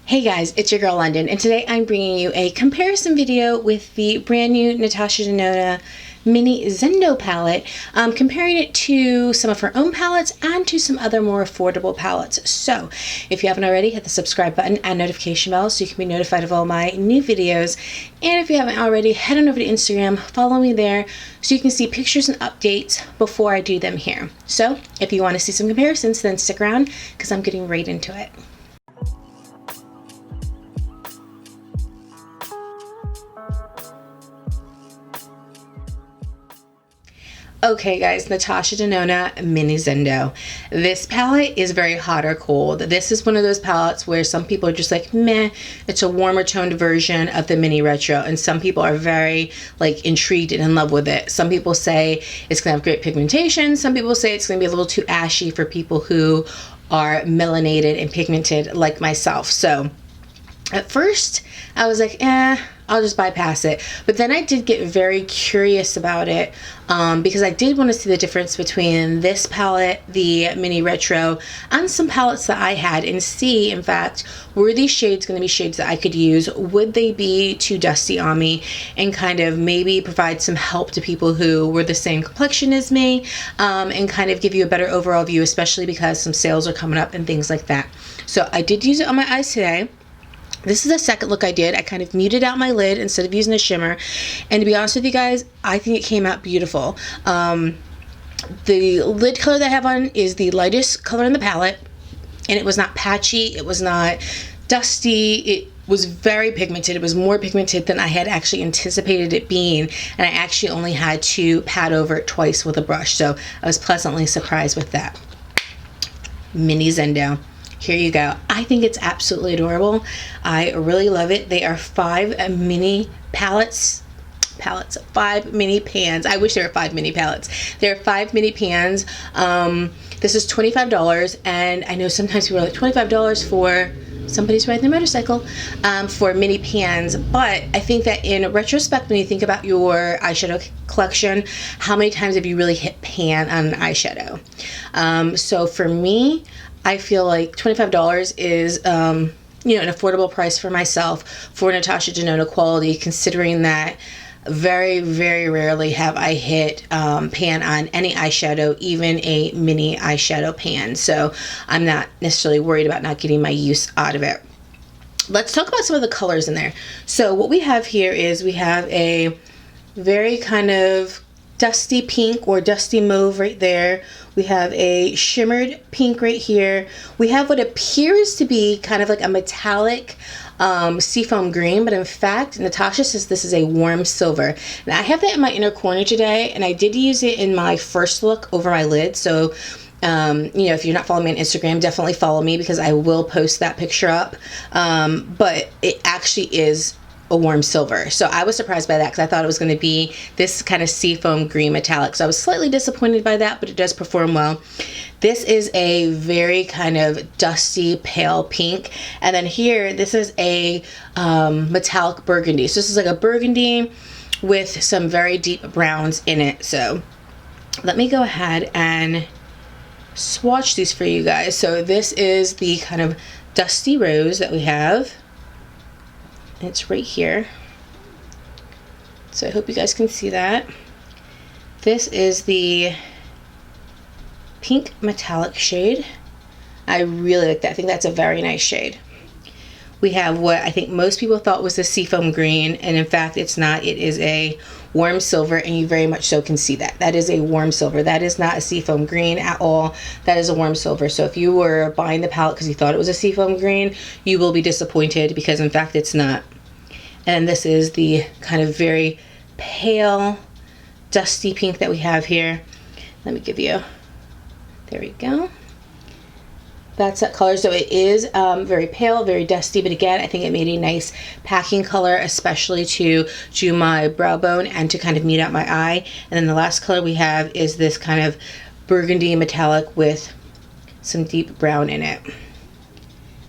Hey guys, it's your girl Londyn, and today I'm bringing you a comparison video with the brand new NATASHA DENONA mini Zendo palette, comparing it to some of her own palettes and to some other more affordable palettes. So if you haven't already, hit the subscribe button and notification bell so you can be notified of all my new videos. And if you haven't already, head on over to Instagram, follow me there so you can see pictures and updates before I do them here. So if you want to see some comparisons, then stick around because I'm getting right into it. Okay guys, NATASHA DENONA Mini Zendo. This palette is very hot or cold. This is one of those palettes where some people are just like, meh, it's a warmer toned version of the mini retro, and some people are very like intrigued and in love with it. Some people say it's gonna have great pigmentation. Some people say it's gonna be a little too ashy for people who are melanated and pigmented like myself. So at first I was like, I'll just bypass it. But then I did get very curious about it because I did want to see the difference between this palette, the mini retro, and some palettes that I had, and see, in fact, were these shades going to be shades that I could use? Would they be too dusty on me? And kind of maybe provide some help to people who were the same complexion as me, and kind of give you a better overall view, especially because some sales are coming up and things like that. So I did use it on my eyes today. This is the second look I did. I kind of muted out my lid instead of using a shimmer. And to be honest with you guys, I think it came out beautiful. The lid color that I have on is the lightest color in the palette. And it was not patchy. It was not dusty. It was very pigmented. It was more pigmented than I had actually anticipated it being. And I actually only had to pat over it twice with a brush. So I was pleasantly surprised with that. Mini Zendo. Here you go. I think it's absolutely adorable. I really love it. They are 5 mini palettes. 5 mini pans. I wish there were 5 mini palettes. There are 5 mini pans. This is $25, and I know sometimes people are like, $25 for somebody's riding their motorcycle, for mini pans. But I think that in retrospect, when you think about your eyeshadow collection, how many times have you really hit pan on an eyeshadow? So for me, I feel like $25 is, you know, an affordable price for myself for NATASHA DENONA quality, considering that very, very rarely have I hit pan on any eyeshadow, even a mini eyeshadow pan. So I'm not necessarily worried about not getting my use out of it. Let's talk about some of the colors in there. So what we have here is we have a very kind of dusty pink or dusty mauve right there. We have a shimmered pink right here. We have what appears to be kind of like a metallic seafoam green, but in fact, NATASHA says this is a warm silver. And I have that in my inner corner today, and I did use it in my first look over my lid. So, you know, if you're not following me on Instagram, definitely follow me because I will post that picture up. But it actually is a warm silver. So I was surprised by that because I thought it was going to be this kind of seafoam green metallic. So I was slightly disappointed by that, but it does perform well. This is a very kind of dusty pale pink. And then here, this is a metallic burgundy. So this is like a burgundy with some very deep browns in it. So let me go ahead and swatch these for you guys. So this is the kind of dusty rose that we have. It's right here, so I hope you guys can see that. This is the pink metallic shade. I really like that. I think that's a very nice shade. We have what I think most people thought was the seafoam green, and in fact it's not. It is a warm silver, and you very much so can see that. That is a warm silver. That is not a seafoam green at all. That is a warm silver. So if you were buying the palette because you thought it was a seafoam green, you will be disappointed because in fact it's not. And this is the kind of very pale, dusty pink that we have here. Let me give you, there we go. That's that color. So it is very pale, very dusty, but again, I think it made a nice packing color, especially to do my brow bone and to kind of meet out my eye. And then the last color we have is this kind of burgundy metallic with some deep brown in it.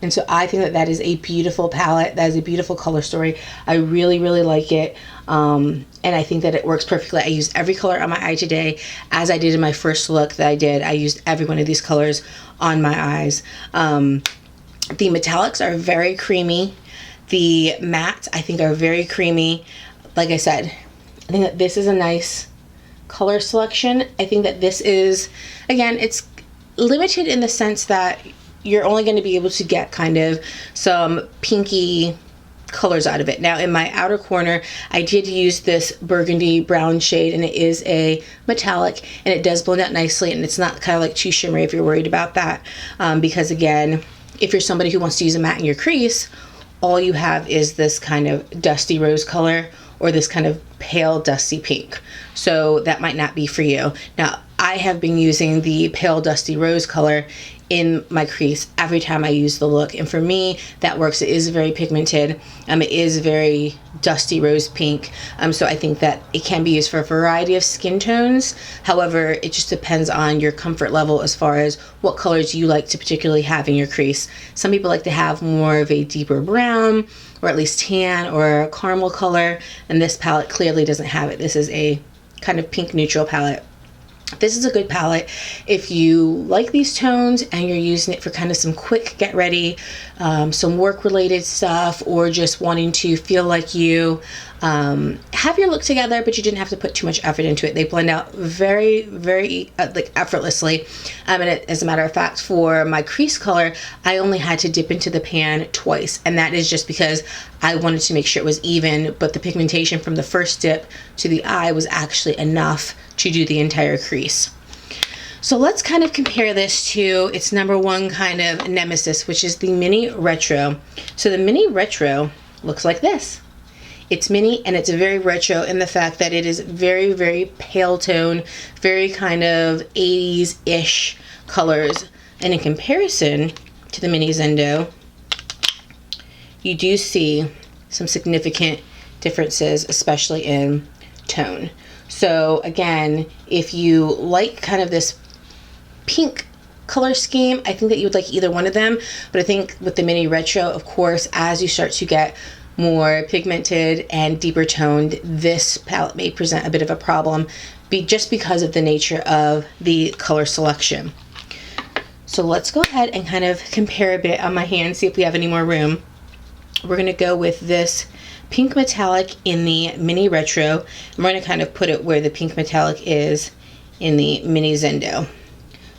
And so I think that that is a beautiful palette. That is a beautiful color story. I really, really like it. And I think that it works perfectly. I used every color on my eye today, as I did in my first look that I did. I used every one of these colors on my eyes. The metallics are very creamy. The mattes, I think, are very creamy. Like I said, I think that this is a nice color selection. I think that this is, again, it's limited in the sense that you're only going to be able to get kind of some pinky colors out of it. Now in my outer corner, I did use this burgundy brown shade, and it is a metallic, and it does blend out nicely, and it's not kind of like too shimmery if you're worried about that, because again, if you're somebody who wants to use a matte in your crease, all you have is this kind of dusty rose color or this kind of pale dusty pink. So that might not be for you. Now, I have been using the pale dusty rose color in my crease every time I use the look, and for me that works. It is very pigmented, it is very dusty rose pink, so I think that it can be used for a variety of skin tones. However, it just depends on your comfort level as far as what colors you like to particularly have in your crease. Some people like to have more of a deeper brown, or at least tan or a caramel color, and this palette clearly doesn't have it. This is a kind of pink neutral palette. This is a good palette if you like these tones and you're using it for kind of some quick get ready, some work related stuff, or just wanting to feel like you have your look together, but you didn't have to put too much effort into it. They blend out very, very like effortlessly. And as a matter of fact, for my crease color, I only had to dip into the pan twice, and that is just because I wanted to make sure it was even, but the pigmentation from the first dip to the eye was actually enough to do the entire crease. So let's kind of compare this to its number one kind of nemesis, which is the Mini Retro. So the Mini Retro looks like this. It's mini, and it's very retro in the fact that it is very, very pale tone, very kind of 80s-ish colors. And in comparison to the Mini Zendo, you do see some significant differences, especially in tone. So again, if you like kind of this pink color scheme, I think that you would like either one of them. But I think with the Mini Retro, of course, as you start to get more pigmented and deeper toned, this palette may present a bit of a problem just because of the nature of the color selection. So let's go ahead and kind of compare a bit on my hand, see if we have any more room. We're going to go with this pink metallic in the Mini Retro, and we're going to kind of put it where the pink metallic is in the Mini Zendo.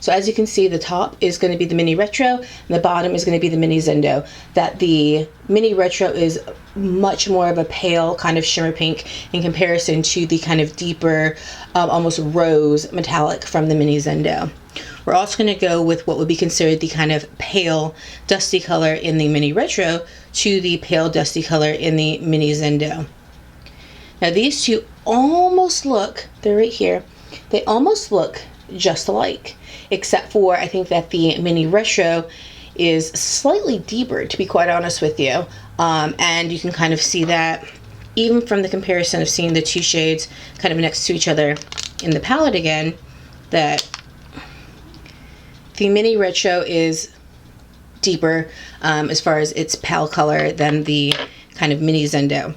So as you can see, the top is going to be the Mini Retro, and the bottom is going to be the Mini Zendo. That the Mini Retro is much more of a pale kind of shimmer pink in comparison to the kind of deeper, almost rose metallic from the Mini Zendo. We're also going to go with what would be considered the kind of pale dusty color in the Mini Retro to the pale dusty color in the Mini Zendo. Now these two almost look, they're right here, they almost look just alike, except for I think that the Mini Retro is slightly deeper, to be quite honest with you, and you can kind of see that even from the comparison of seeing the two shades kind of next to each other in the palette again, that the Mini Retro is deeper as far as its pale color than the kind of Mini Zendo.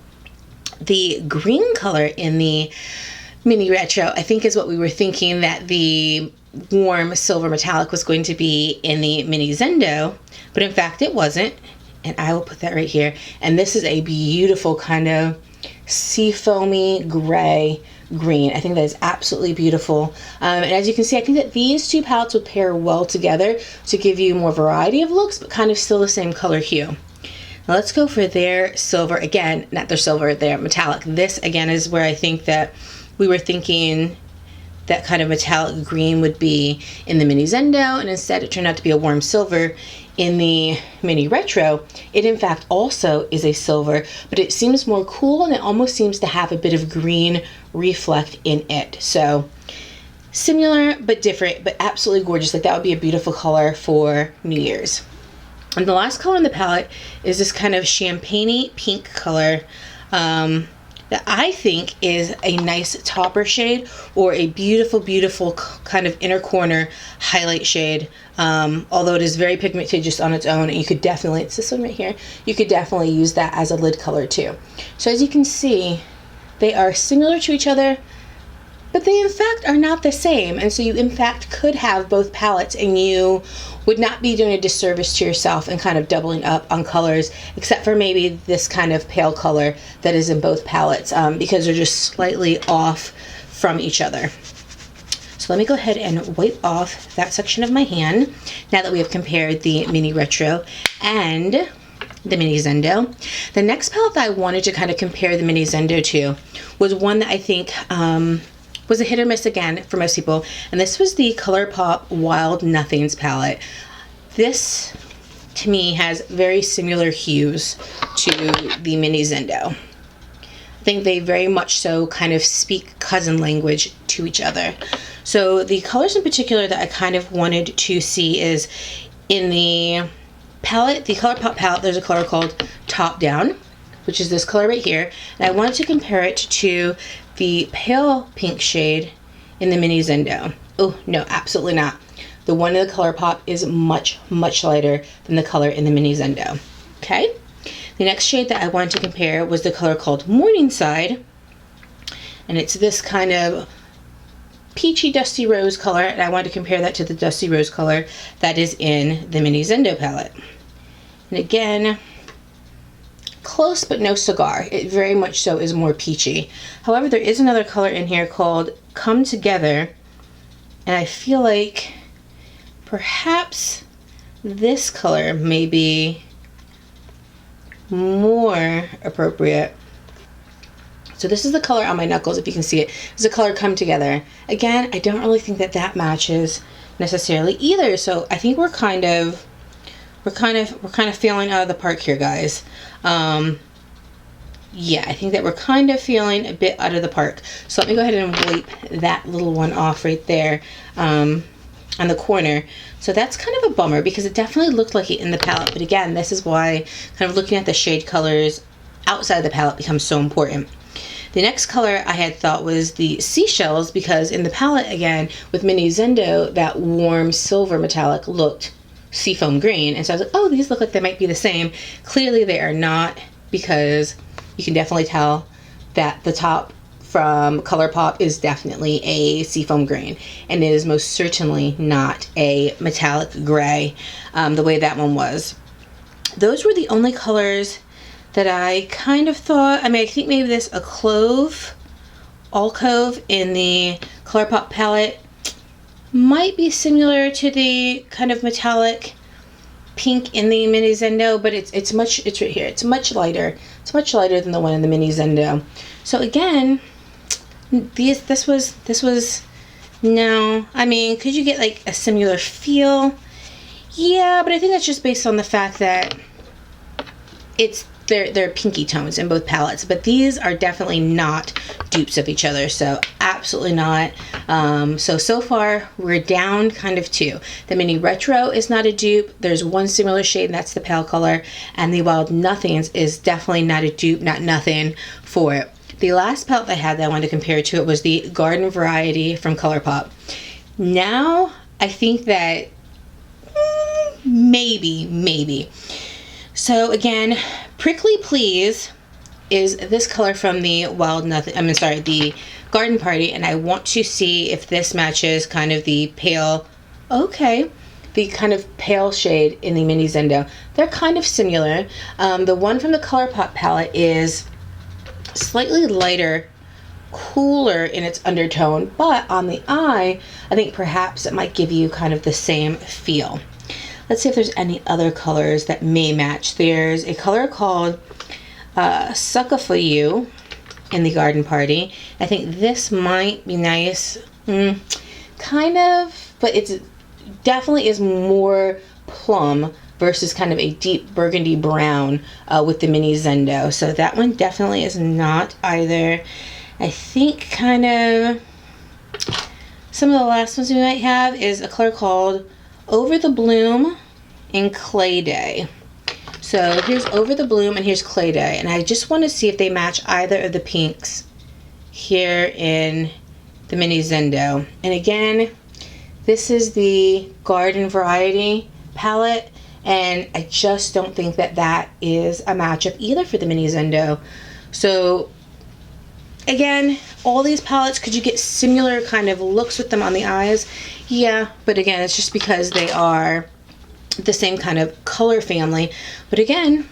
The green color in the Mini Retro, I think, is what we were thinking that the warm silver metallic was going to be in the Mini Zendo, but in fact it wasn't, and I will put that right here. And this is a beautiful kind of sea foamy gray green. I think that is absolutely beautiful, and as you can see, I think that these two palettes would pair well together to give you more variety of looks, but kind of still the same color hue. Now let's go for their silver again, not their silver, their metallic. This again is where I think that we were thinking that kind of metallic green would be in the Mini Zendo, and instead it turned out to be a warm silver in the Mini Retro. It in fact also is a silver, but it seems more cool, and it almost seems to have a bit of green reflect in it. So similar but different, but absolutely gorgeous. Like that would be a beautiful color for New Year's. And the last color in the palette is this kind of champagne-y pink color that I think is a nice topper shade, or a beautiful, beautiful kind of inner corner highlight shade. Although it is very pigmented just on its own, and you could definitely, it's this one right here, you could definitely use that as a lid color too. So as you can see, they are similar to each other, but they in fact are not the same. And so you in fact could have both palettes, and you would not be doing a disservice to yourself and kind of doubling up on colors, except for maybe this kind of pale color that is in both palettes, because they're just slightly off from each other. So let me go ahead and wipe off that section of my hand now that we have compared the Mini Retro and the Mini Zendo. The next palette that I wanted to kind of compare the Mini Zendo to was one that I think was a hit or miss again for most people, and this was the Colourpop Wild Nothings palette. This, to me, has very similar hues to the Mini Zendo. I think they very much so kind of speak cousin language to each other. So the colors in particular that I kind of wanted to see is in the palette, the Colourpop palette, there's a color called Top Down, which is this color right here. And I wanted to compare it to the pale pink shade in the Mini Zendo. Oh, no, absolutely not. The one in the Colourpop is much, much lighter than the color in the Mini Zendo. Okay? The next shade that I wanted to compare was the color called Morningside. And it's this kind of peachy dusty rose color, and I wanted to compare that to the dusty rose color that is in the Mini Zendo palette. And again, close but no cigar. It very much so is more peachy. However, there is another color in here called Come Together, and I feel like perhaps this color may be more appropriate. So this is the color on my knuckles, if you can see it. It's the color Come Together. Again, I don't really think that that matches necessarily either. So I think we're kind of feeling out of the park here, guys. Yeah, I think that we're kind of feeling a bit out of the park. So let me go ahead and wipe that little one off right there on the corner. So that's kind of a bummer because it definitely looked like it in the palette. But again, this is why kind of looking at the shade colors outside the palette becomes so important. The next color I had thought was the Seashells, because in the palette, again, with Mini Zendo, that warm silver metallic looked seafoam green. And so I was like, oh, these look like they might be the same. Clearly they are not, because you can definitely tell that the top from Colourpop is definitely a seafoam green, and it is most certainly not a metallic gray the way that one was. Those were the only colors that I kind of thought, I mean, I think maybe this a clove, alcove in the Colourpop palette might be similar to the kind of metallic pink in the Mini Zendo, but it's right here. It's much lighter. It's much lighter than the one in the Mini Zendo. So again, this was no. I mean, could you get like a similar feel? Yeah, but I think that's just based on the fact that they're pinky tones in both palettes, but these are definitely not dupes of each other, so absolutely not. So far we're down kind of two. The Mini Retro is not a dupe. There's one similar shade, and that's the pale color, and the Wild Nothings is definitely not a dupe, not nothing for it. The last palette I had that I wanted to compare to it was the Garden Variety from Colourpop. Now I think that maybe. So again, Prickly Please is this color from the the Garden Party, and I want to see if this matches kind of the pale, the kind of pale shade in the Mini Zendo. They're kind of similar. The one from the Colourpop palette is slightly lighter, cooler in its undertone, but on the eye, I think perhaps it might give you kind of the same feel. Let's see if there's any other colors that may match. There's a color called Sucka For You in the Garden Party. I think this might be nice. Kind of, but it's definitely is more plum versus kind of a deep burgundy brown with the Mini Zendo. So that one definitely is not either. I think kind of some of the last ones we might have is a color called Over the Bloom in Clay Day. So here's Over the Bloom and here's Clay Day, and I just want to see if they match either of the pinks here in the Mini Zendo. And again, this is the Garden Variety palette, and I just don't think that that is a matchup either for the Mini Zendo. So Again, all these palettes, could you get similar kind of looks with them on the eyes? Yeah, but again, it's just because they are the same kind of color family. But again,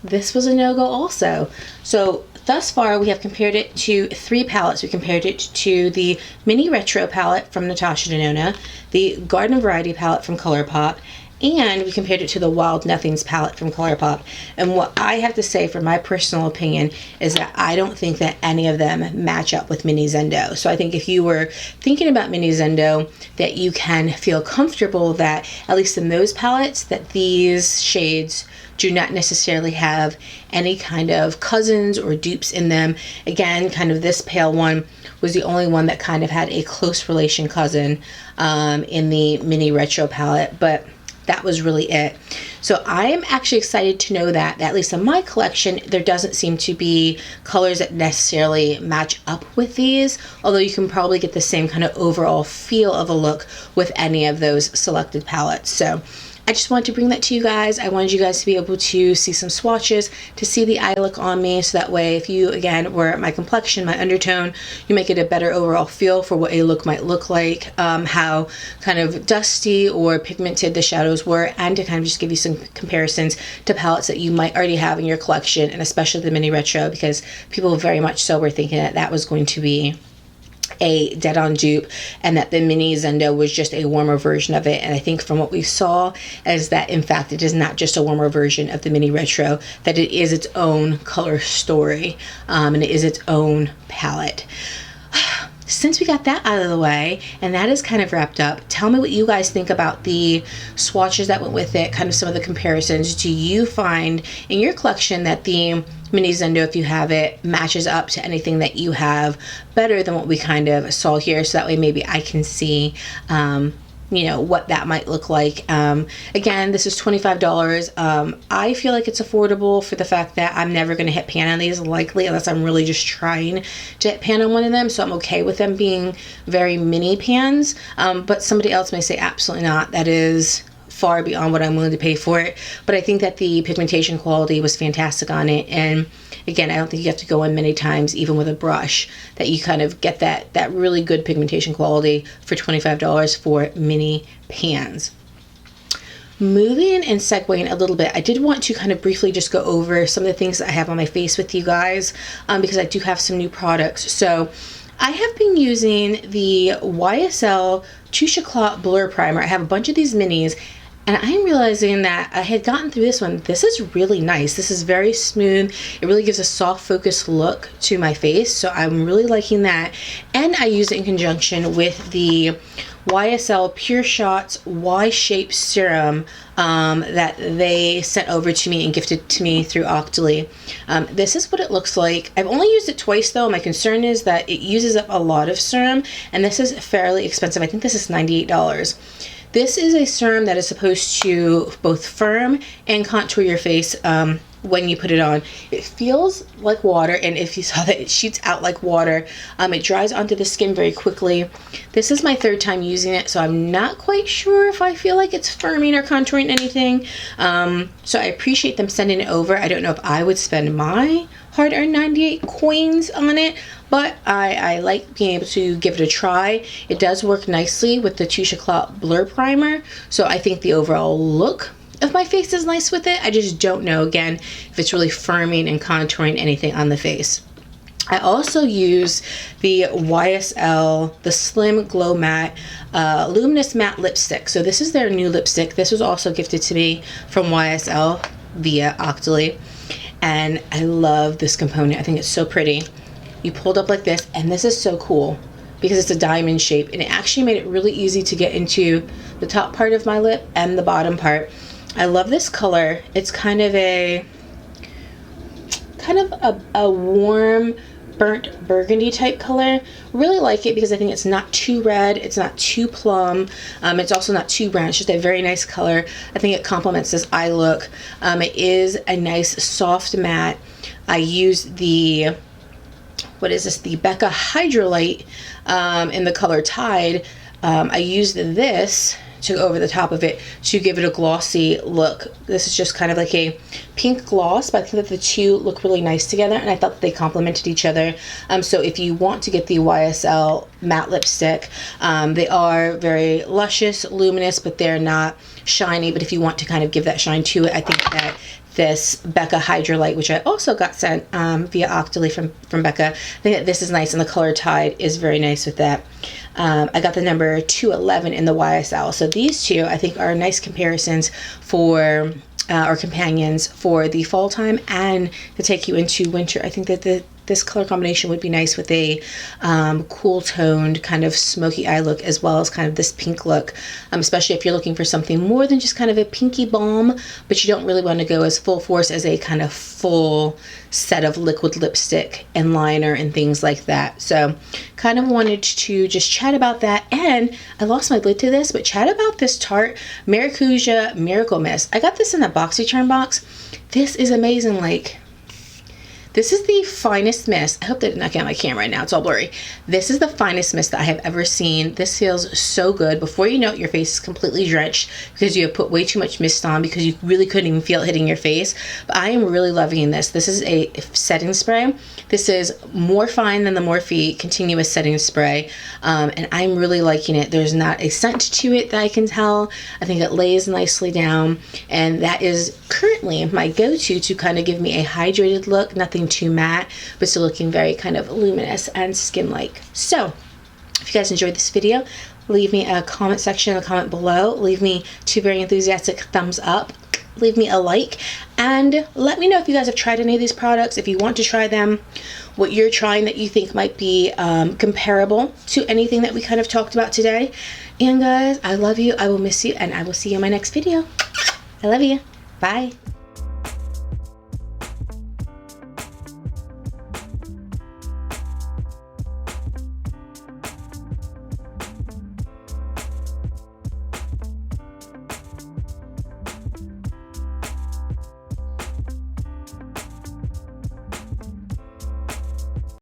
this was a no-go also. So thus far, we have compared it to 3 palettes. We compared it to the Mini Retro palette from NATASHA DENONA, the Garden Variety palette from Colourpop, and we compared it to the Wild Nothings palette from Colourpop. And what I have to say, from my personal opinion, is that I don't think that any of them match up with Mini Zendo. So I think if you were thinking about Mini Zendo, that you can feel comfortable that, at least in those palettes, that these shades do not necessarily have any kind of cousins or dupes in them. Again, kind of this pale one was the only one that kind of had a close relation cousin in the Mini Retro palette, but that was really it. So I am actually excited to know that, at least in my collection, there doesn't seem to be colors that necessarily match up with these, although you can probably get the same kind of overall feel of a look with any of those selected palettes. So I just wanted to bring that to you guys. I wanted you guys to be able to see some swatches, to see the eye look on me, so that way if you, again, were my complexion, my undertone, you might get a better overall feel for what a look might look like, how kind of dusty or pigmented the shadows were, and to kind of just give you some comparisons to palettes that you might already have in your collection, and especially the Mini Retro, because people very much so were thinking that that was going to be a dead-on dupe, and that the Mini Zendo was just a warmer version of it. And I think from what we saw is that, in fact, it is not just a warmer version of the Mini Retro, that it is its own color story, and it is its own palette. Since we got that out of the way, and that is kind of wrapped up, tell me what you guys think about the swatches that went with it, kind of some of the comparisons. Do you find in your collection that the Mini Zendo, if you have it, matches up to anything that you have better than what we kind of saw here? So that way maybe I can see you know, what that might look like. Again, this is $25. I feel like it's affordable for the fact that I'm never going to hit pan on these, likely, unless I'm really just trying to hit pan on one of them. So I'm okay with them being very mini pans. But somebody else may say absolutely not. That is far beyond what I'm willing to pay for it. But I think that the pigmentation quality was fantastic on it. And again, I don't think you have to go in many times, even with a brush, that you kind of get that really good pigmentation quality for $25 for mini pans. Moving and segueing a little bit, I did want to kind of briefly just go over some of the things that I have on my face with you guys, because I do have some new products. So I have been using the YSL Touche Éclat Blur Primer. I have a bunch of these minis, and I'm realizing that I had gotten through this one. This is really nice. This is very smooth. It really gives a soft focus look to my face, so I'm really liking that. And I use it in conjunction with the YSL Pure Shots Y-Shape Serum that they sent over to me and gifted to me through Octoly. This is what it looks like. I've only used it twice though. My concern is that it uses up a lot of serum, and this is fairly expensive. I think this is $98. This is a serum that is supposed to both firm and contour your face when you put it on. It feels like water, and if you saw that, it shoots out like water. It dries onto the skin very quickly. This is my 3rd time using it, so I'm not quite sure if I feel like it's firming or contouring anything. So I appreciate them sending it over. I don't know if I would spend my hard-earned 98 coins on it, but I like being able to give it a try. It does work nicely with the Touche Éclat Blur Primer, so I think the overall look of my face is nice with it. I just don't know, again, if it's really firming and contouring anything on the face. I also use the YSL, the Slim Glow Matte Luminous Matte Lipstick. So this is their new lipstick. This was also gifted to me from YSL via Octoly. And I love this component. I think it's so pretty. You pulled up like this, and this is so cool because it's a diamond shape, and it actually made it really easy to get into the top part of my lip and the bottom part. I love this color. It's kind of a warm burnt burgundy type color. Really like it because I think it's not too red, it's not too plum, it's also not too brown. It's just a very nice color. I think it complements this eye look. It is a nice soft matte. I use the, what is this, the Becca Hydrolite in the color Tide. I used this to go over the top of it to give it a glossy look. This is just kind of like a pink gloss, but I think that the two look really nice together, and I thought that they complemented each other. So if you want to get the YSL matte lipstick, they are very luscious, luminous, but they're not shiny. But if you want to kind of give that shine to it, I think that this Becca Hydrolite, which I also got sent via Octoly from Becca, I think that this is nice, and the color Tide is very nice with that. I got the number 211 in the YSL. So these two I think are nice comparisons for or companions for the fall time and to take you into winter. I think that this color combination would be nice with a cool toned kind of smoky eye look, as well as kind of this pink look, especially if you're looking for something more than just kind of a pinky balm, but you don't really want to go as full force as a kind of full set of liquid lipstick and liner and things like that. So kind of wanted to just chat about that, and I lost my lid to this, but chat about this Tarte Maracuja Miracle Mist. I got this in a BoxyCharm box. This is amazing. Like, this is the finest mist. I hope that did not get on my camera right now. It's all blurry. This is the finest mist that I have ever seen. This feels so good. Before you know it, your face is completely drenched because you have put way too much mist on because you really couldn't even feel it hitting your face. But I am really loving this. This is a setting spray. This is more fine than the Morphe continuous setting spray. And I'm really liking it. There's not a scent to it that I can tell. I think it lays nicely down. And that is currently my go-to to kind of give me a hydrated look. Nothing too matte, but still looking very kind of luminous and skin-like. So if you guys enjoyed this video, leave me a comment section in the comment below. Leave me 2 very enthusiastic thumbs up. Leave me a like, and let me know if you guys have tried any of these products, if you want to try them, what you're trying that you think might be comparable to anything that we kind of talked about today. And guys, I love you, I will miss you, and I will see you in my next video. I love you. Bye.